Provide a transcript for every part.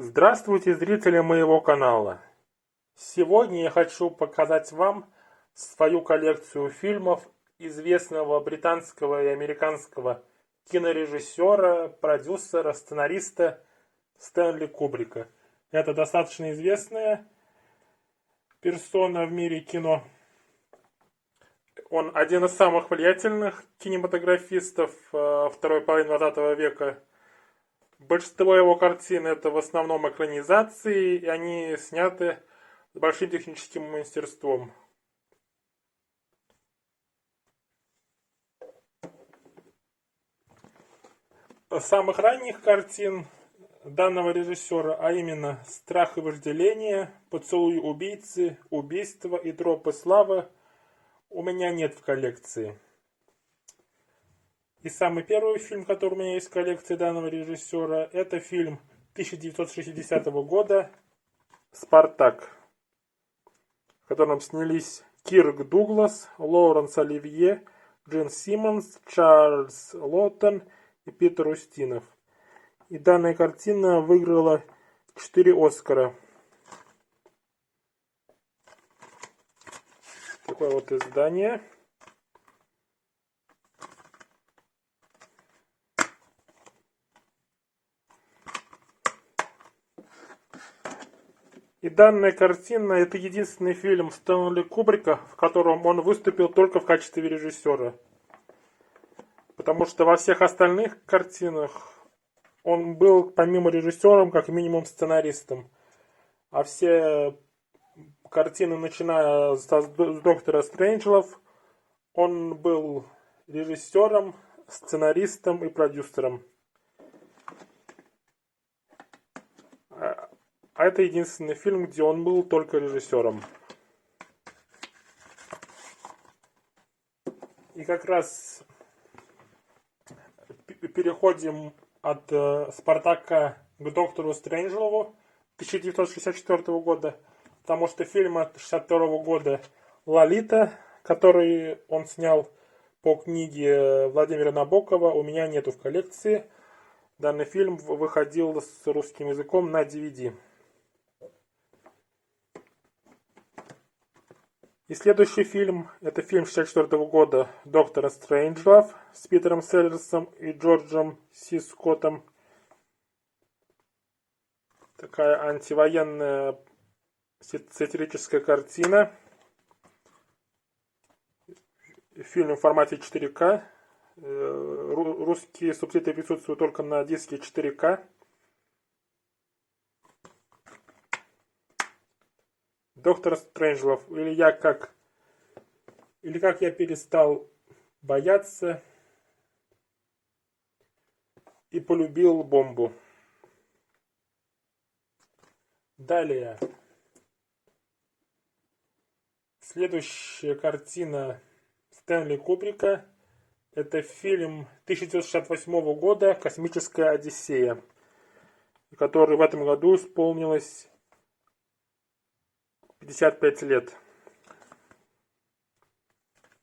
Здравствуйте, зрители моего канала! Сегодня я хочу показать вам свою коллекцию фильмов известного британского и американского кинорежиссера, продюсера, сценариста Стэнли Кубрика. Это достаточно известная персона в мире кино. Он один из самых влиятельных кинематографистов второй половины 20 века. Большинство его картин это в основном экранизации, и они сняты с большим техническим мастерством. Самых ранних картин данного режиссера, а именно «Страх и вожделение», «Поцелуй убийцы», «Убийство» и «Тропы славы» у меня нет в коллекции. И самый первый фильм, который у меня есть в коллекции данного режиссера, это фильм 1960 года «Спартак», в котором снялись Кирк Дуглас, Лоуренс Оливье, Джин Симмонс, Чарльз Лоттон и Питер Устинов. И данная картина выиграла 4 Оскара. Такое вот издание. И данная картина это единственный фильм Стэнли Кубрика, в котором он выступил только в качестве режиссера. Потому что во всех остальных картинах он был помимо режиссером как минимум сценаристом. А все картины, начиная с Доктора Стрэнджлов, он был режиссером, сценаристом и продюсером. А это единственный фильм, где он был только режиссером. И как раз переходим от Спартака к Доктору Стрэнджлову 1964 года. Потому что фильм от 1962 года «Лолита», который он снял по книге Владимира Набокова, у меня нету в коллекции. Данный фильм выходил с русским языком на DVD. И следующий фильм, это фильм 1964 года «Доктор Стрэнджлов» с Питером Селлерсом и Джорджем Си Скоттом. Такая антивоенная сатирическая картина. Фильм в формате 4К. Русские субтитры присутствуют только на диске 4К. Доктор Стрэнджлов. Или как я перестал бояться и полюбил бомбу. Далее. Следующая картина Стэнли Кубрика. Это фильм 1968 года «Космическая Одиссея», который в этом году исполнилось 55 лет.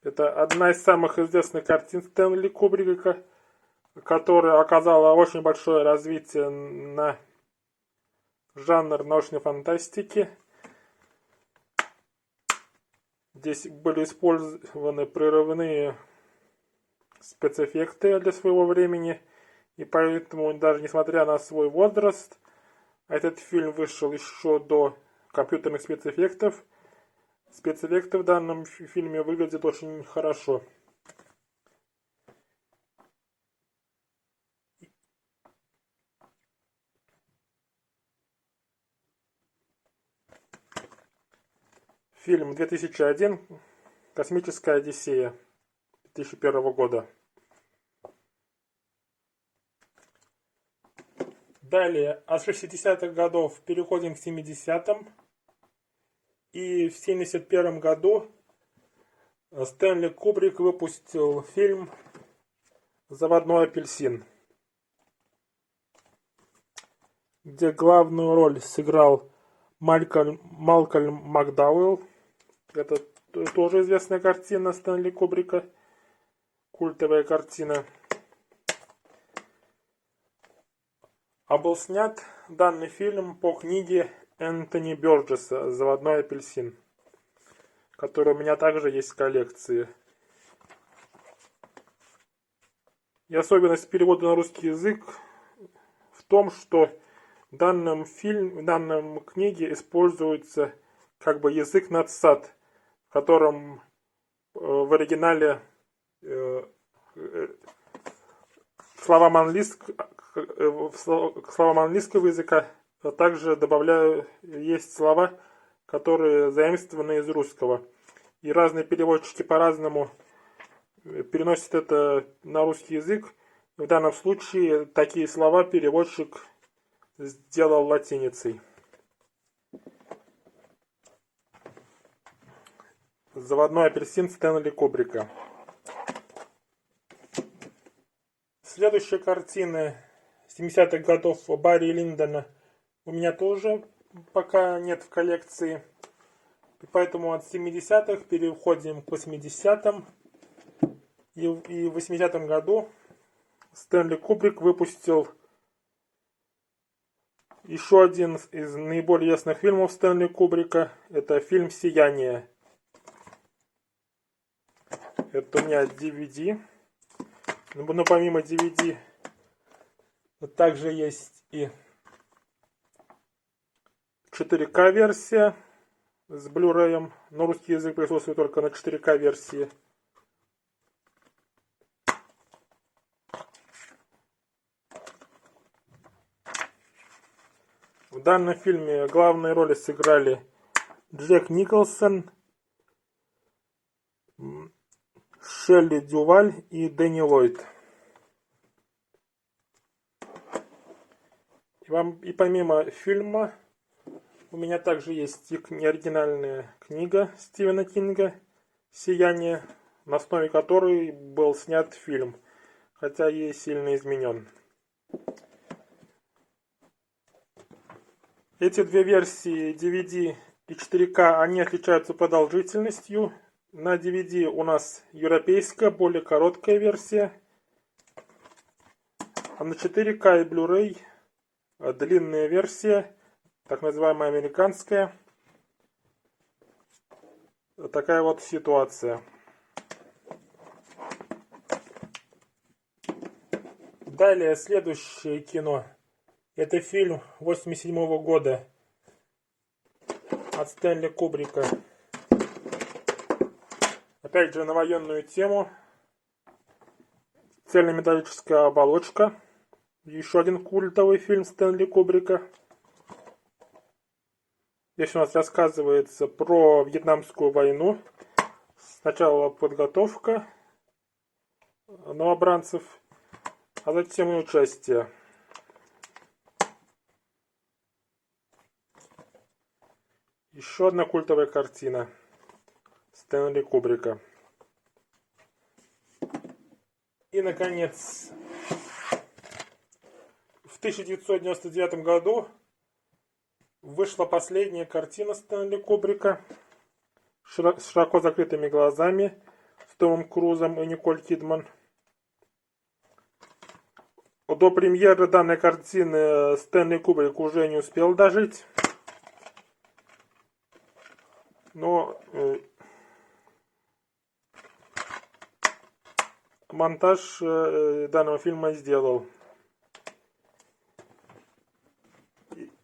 Это одна из самых известных картин Стэнли Кубрика, которая оказала очень большое развитие на жанр научной фантастики. Здесь были использованы прорывные спецэффекты для своего времени. И поэтому, даже несмотря на свой возраст, этот фильм вышел еще до компьютерных спецэффектов. Спецэффекты в данном фильме выглядят очень хорошо. Фильм 2001 «Космическая Одиссея» 2001 года. Далее, от 60-х годов переходим к 70-м. И в 71 году Стэнли Кубрик выпустил фильм «Заводной апельсин», где главную роль сыграл Малькольм Макдауэлл. Это тоже известная картина Стэнли Кубрика, культовая картина. А был снят данный фильм по книге Энтони Бёрджеса «Заводной апельсин», который у меня также есть в коллекции. И особенность перевода на русский язык в том, что в данном книге используется как бы язык надсад, в котором в оригинале к словам английского языка также добавляю, есть слова, которые заимствованы из русского. И разные переводчики по-разному переносят это на русский язык. В данном случае такие слова переводчик сделал латиницей. «Заводной апельсин» Стэнли Кубрика. Следующая картина 70-х годов Барри Линдона у меня тоже пока нет в коллекции. И поэтому от 70-х переходим к 80-м. И в 80-м году Стэнли Кубрик выпустил еще один из наиболее ясных фильмов Стэнли Кубрика. Это фильм «Сияние». Это у меня DVD. Но помимо DVD также есть и 4К версия с Blu-ray, но русский язык присутствует только на 4К версии. В данном фильме главные роли сыграли Джек Николсон, Шелли Дюваль и Дэнни Ллойд. И помимо фильма у меня также есть и оригинальная книга Стивена Кинга «Сияние», на основе которой был снят фильм, хотя и сильно изменен. Эти две версии DVD и 4К, они отличаются продолжительностью. На DVD у нас европейская, более короткая версия, а на 4К и Blu-ray длинная версия, так называемая американская. Такая вот ситуация. Далее, следующее кино. Это фильм 1987 года от Стэнли Кубрика. Опять же на военную тему. Цельнометаллическая оболочка. Еще один культовый фильм Стэнли Кубрика. Здесь у нас рассказывается про Вьетнамскую войну. Сначала подготовка новобранцев, а затем и участие. Еще одна культовая картина Стэнли Кубрика. И, наконец, в 1999 году вышла последняя картина Стэнли Кубрика с широко закрытыми глазами с Томом Крузом и Николь Кидман. До премьеры данной картины Стэнли Кубрик уже не успел дожить. Но монтаж данного фильма сделал.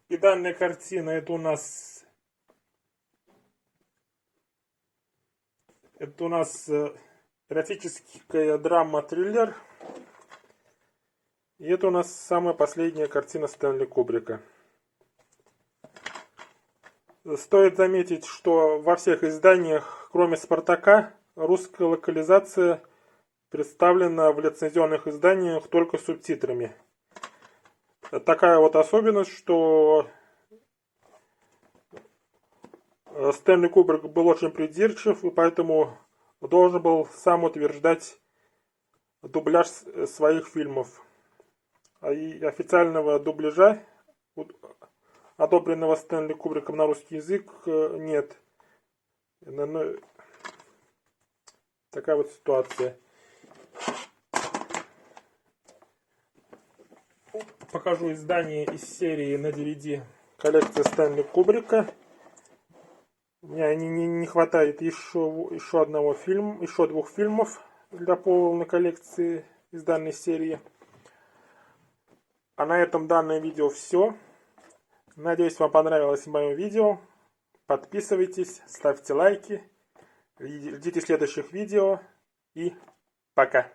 И данная картина это у нас эротическая драма-триллер. И это у нас самая последняя картина Стэнли Кубрика. Стоит заметить, что во всех изданиях, кроме «Спартака», русская локализация представлена в лицензионных изданиях только с субтитрами. Такая вот особенность, что Стэнли Кубрик был очень придирчив, и поэтому должен был сам утверждать дубляж своих фильмов. И официального дубляжа, одобренного Стэнли Кубриком на русский язык, нет. Такая вот ситуация. покажу издание из серии на DVD коллекция Стэнли Кубрика. Мне не хватает еще одного фильма, еще двух фильмов для полной коллекции из данной серии. А на этом данное видео все. Надеюсь, вам понравилось мое видео. Подписывайтесь, ставьте лайки. Ждите следующих видео. И пока.